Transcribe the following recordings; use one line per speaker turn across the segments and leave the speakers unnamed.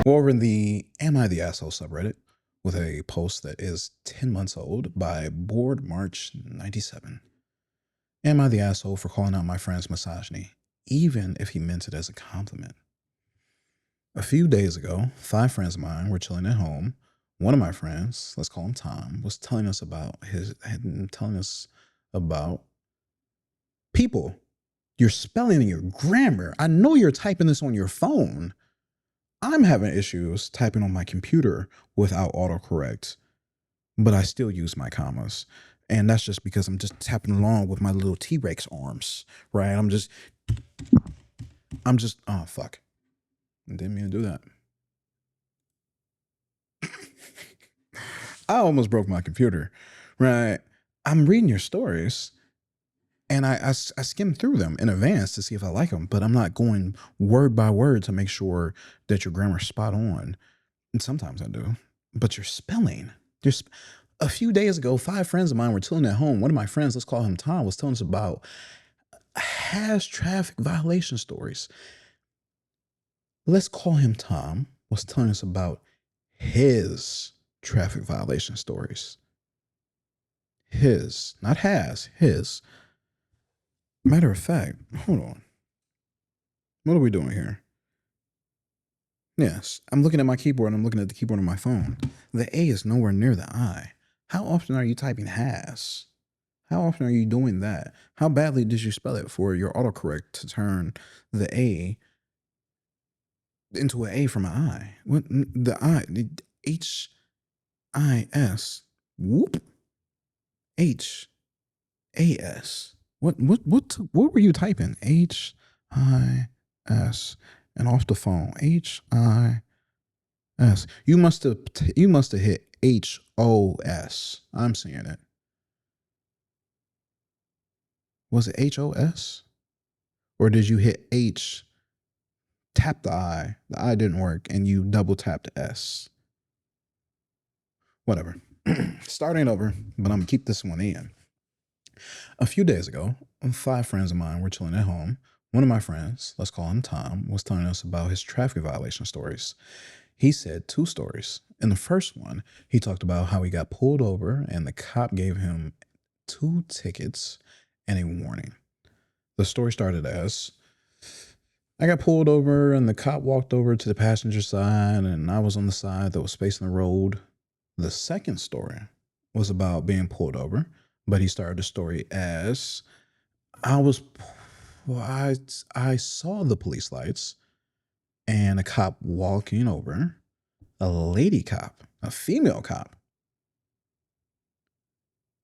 We're over in the Am I the Asshole subreddit with a post that is 10 months old by Board March 97. Am I the asshole for calling out my friend's misogyny, even if he meant it as a compliment? A few days ago, 5 friends of mine were chilling at home. One of my friends, let's call him Tom, was telling us about people. Your spelling and your grammar. I know you're typing this on your phone. I'm having issues typing on my computer without autocorrect, but I still use my commas. And that's just because I'm just tapping along with my little T-Rex arms, right? Oh, fuck. I didn't mean to do that. I almost broke my computer, right? I'm reading your stories and I skim through them in advance to see if I like them, but I'm not going word by word to make sure that your grammar's spot on. And sometimes I do, but your spelling, a few days ago, 5 friends of mine were chilling at home. One of my friends, let's call him Tom, was telling us about has traffic violation stories. Let's call him Tom, was telling us about his traffic violation stories. His, not has, his. Matter of fact, hold on. What are we doing here? Yes, I'm looking at my keyboard and I'm looking at the keyboard on my phone. The A is nowhere near the I. How often are you typing has? How often are you doing that? How badly did you spell it for your autocorrect to turn the A into an A from an I? What the I? H-I-S. Whoop. H-A-S. What were you typing? H-I-S. And off the phone. H-I-S. You must have hit H-O-S. I'm seeing it. Was it H-O-S? Or did you hit H, tap the I didn't work, and you double tapped S? Whatever. Starting over, but I'm gonna keep this one in. A few days ago, 5 friends of mine were chilling at home. One of my friends, let's call him Tom, was telling us about his traffic violation stories. He said 2 stories. In the first one, he talked about how he got pulled over and the cop gave him 2 tickets and a warning. The story started as, I got pulled over and the cop walked over to the passenger side and I was on the side that was facing the road. The second story was about being pulled over, but he started the story as, I saw the police lights and a cop walking over, a lady cop, a female cop.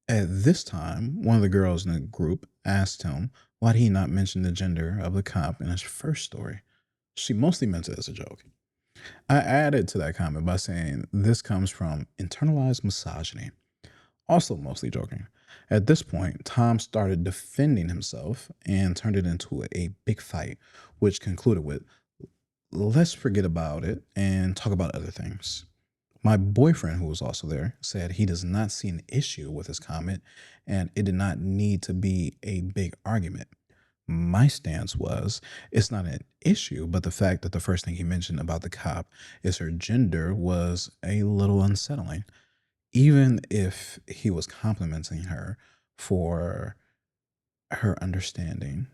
At this time, one of the girls in the group asked him why did he not mention the gender of the cop in his first story. She mostly meant it as a joke. I added to that comment by saying this comes from internalized misogyny. Also mostly joking. At this point, Tom started defending himself and turned it into a big fight, which concluded with, let's forget about it and talk about other things. My boyfriend, who was also there, said he does not see an issue with his comment and it did not need to be a big argument. My stance was, it's not an issue, but the fact that the first thing he mentioned about the cop is her gender was a little unsettling. Even if he was complimenting her for her understanding.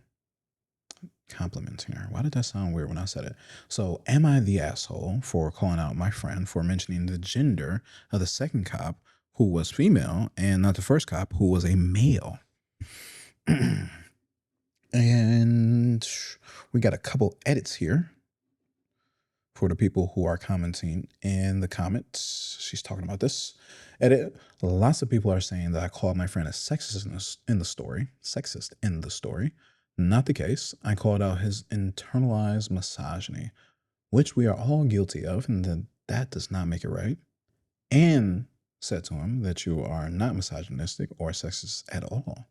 Complimenting her. Why did that sound weird when I said it? So, am I the asshole for calling out my friend for mentioning the gender of the second cop who was female and not the first cop who was a male? And we got a couple edits here for the people who are commenting in the comments. She's talking about this edit. Lots of people are saying that I called my friend a sexist in the story. Sexist in the story. Not the case. I called out his internalized misogyny, which we are all guilty of, and that does not make it right. And said to him that you are not misogynistic or sexist at all.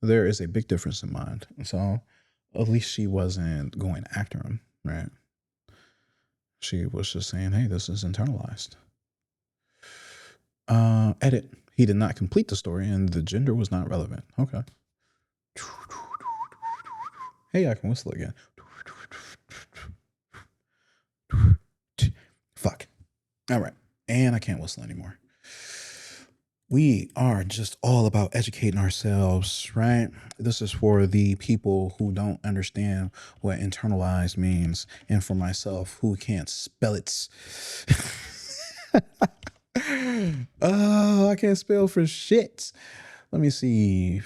There is a big difference in mind. So at least she wasn't going after him, right? She was just saying, hey, this is internalized. Edit. He did not complete the story and the gender was not relevant. Okay. Hey, I can whistle again. All right. And I can't whistle anymore. We are just all about educating ourselves, right? This is for the people who don't understand what internalized means, and for myself who can't spell it. Oh, I can't spell for shit. Let me see.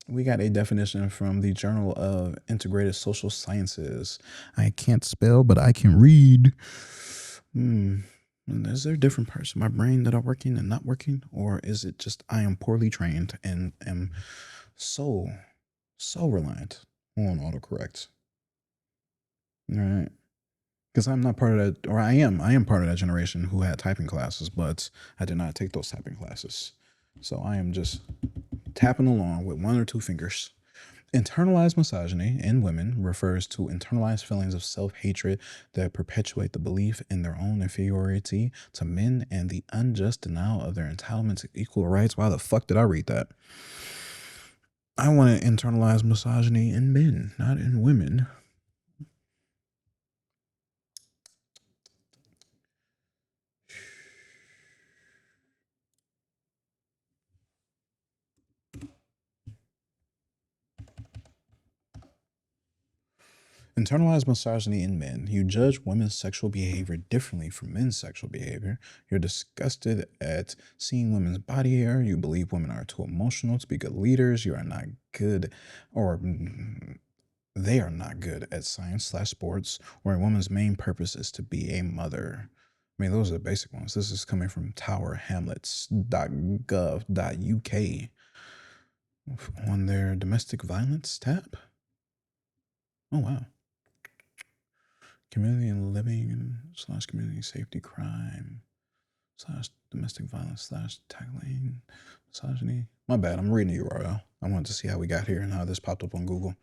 We got a definition from the Journal of Integrated Social Sciences. I can't spell, but I can read. Is there different parts of my brain that are working and not working? Or is it just I am poorly trained and am so, so reliant on autocorrect? All right. Because I'm not part of that, or I am part of that generation who had typing classes, but I did not take those typing classes. So I am just tapping along with one or two fingers. Internalized misogyny in women refers to internalized feelings of self hatred that perpetuate the belief in their own inferiority to men and the unjust denial of their entitlement to equal rights. Why the fuck did I read that? I want to internalize misogyny in men, not in women. Internalized misogyny in men. You judge women's sexual behavior differently from men's sexual behavior. You're disgusted at seeing women's body hair. You believe women are too emotional to be good leaders. You are not good, or they are not good at science/sports, or a woman's main purpose is to be a mother. I mean, those are the basic ones. This is coming from towerhamlets.gov.uk on their domestic violence tab. Oh, wow. Community and living / community safety crime / domestic violence / tackling misogyny. My bad. I'm reading the URL. I wanted to see how we got here and how this popped up on Google.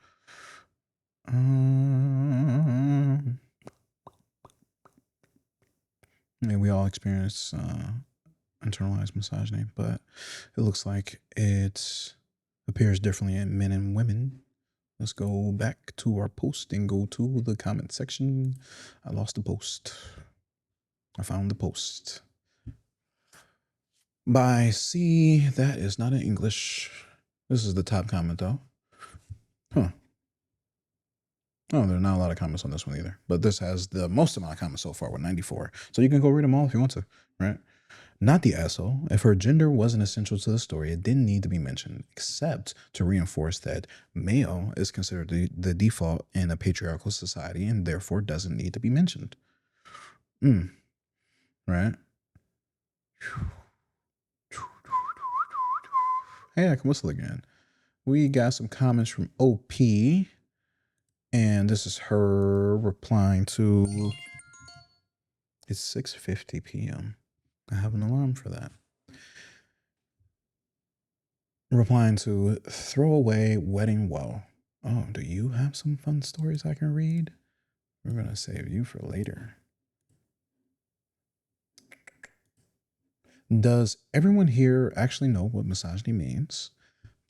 We all experience internalized misogyny, but it looks like it appears differently in men and women. Let's go back to our post and go to the comment section. I lost the post. I found the post. By C, that is not in English. This is the top comment though. Huh. Oh, there are not a lot of comments on this one either. But this has the most amount of comments so far with 94. So you can go read them all if you want to, right? Not the asshole. If her gender wasn't essential to the story, it didn't need to be mentioned, except to reinforce that male is considered the default in a patriarchal society and therefore doesn't need to be mentioned. Right? Hey, I can whistle again. We got some comments from OP, and this is her replying to. It's 6:50 p.m. I have an alarm for that. Replying to throwaway wedding woe. Oh, do you have some fun stories I can read? We're gonna save you for later. Does everyone here actually know what misogyny means?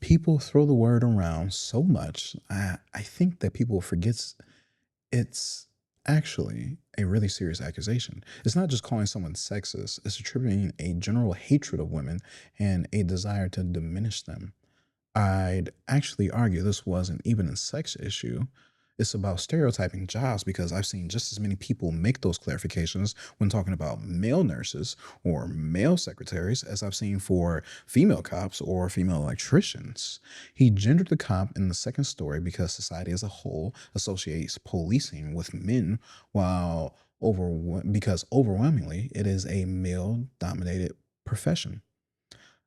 People throw the word around so much. I think that people forget it's actually a really serious accusation. It's not just calling someone sexist, it's attributing a general hatred of women and a desire to diminish them. I'd actually argue this wasn't even a sex issue. It's about stereotyping jobs because I've seen just as many people make those clarifications when talking about male nurses or male secretaries as I've seen for female cops or female electricians. He gendered the cop in the second story because society as a whole associates policing with men, while because overwhelmingly it is a male dominated profession.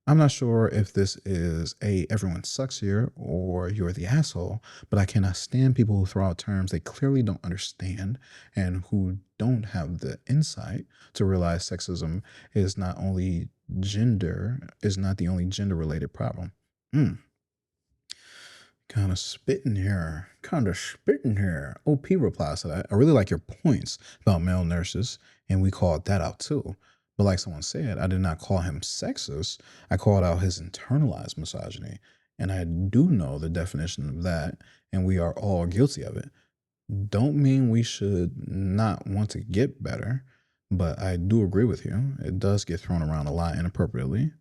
I'm not sure if this is a everyone sucks here or you're the asshole, but I cannot stand people who throw out terms they clearly don't understand and who don't have the insight to realize sexism is not the only gender related problem. Kind of spitting here. OP replies to that. I really like your points about male nurses, and we called that out too. But like someone said, I did not call him sexist. I called out his internalized misogyny. And I do know the definition of that, and we are all guilty of it. Don't mean we should not want to get better. But I do agree with you. It does get thrown around a lot inappropriately.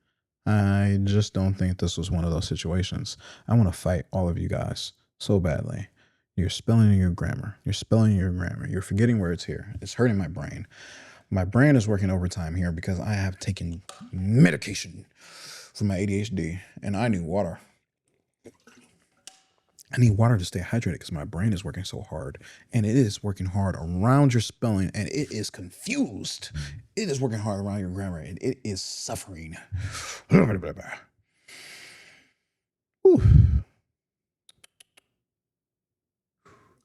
I just don't think this was one of those situations. I want to fight all of you guys so badly. You're spelling your grammar. You're spelling your grammar. You're forgetting words here. It's hurting my brain. My brain is working overtime here because I have taken medication for my ADHD and I need water. I need water to stay hydrated because my brain is working so hard and it is working hard around your spelling and it is confused. It is working hard around your grammar and it is suffering. Whew.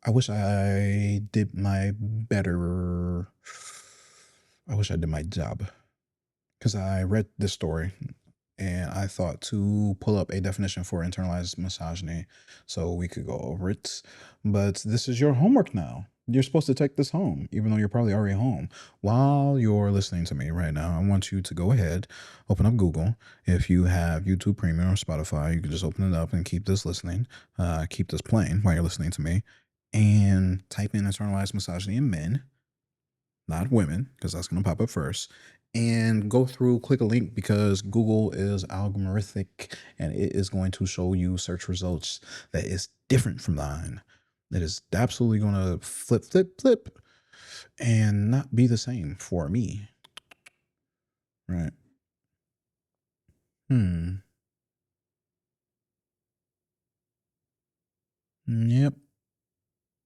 I wish I did my better. I wish I did my job because I read this story and I thought to pull up a definition for internalized misogyny so we could go over it. But this is your homework now. You're supposed to take this home, even though you're probably already home. While you're listening to me right now, I want you to go ahead, open up Google. If you have YouTube Premium or Spotify, you can just open it up and keep this listening, keep this playing while you're listening to me, and type in internalized misogyny in men, not women, because that's going to pop up first. And go through, click a link because Google is algorithmic and it is going to show you search results that is different from thine. That is absolutely going to flip, and not be the same for me. Right. Hmm. Yep.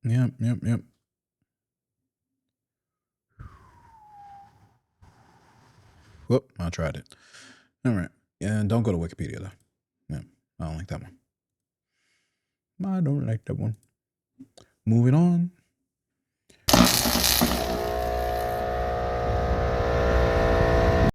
Yep. Whoop, I tried it. All right. And don't go to Wikipedia though. Yeah. I don't like that one. I don't like that one. Moving on.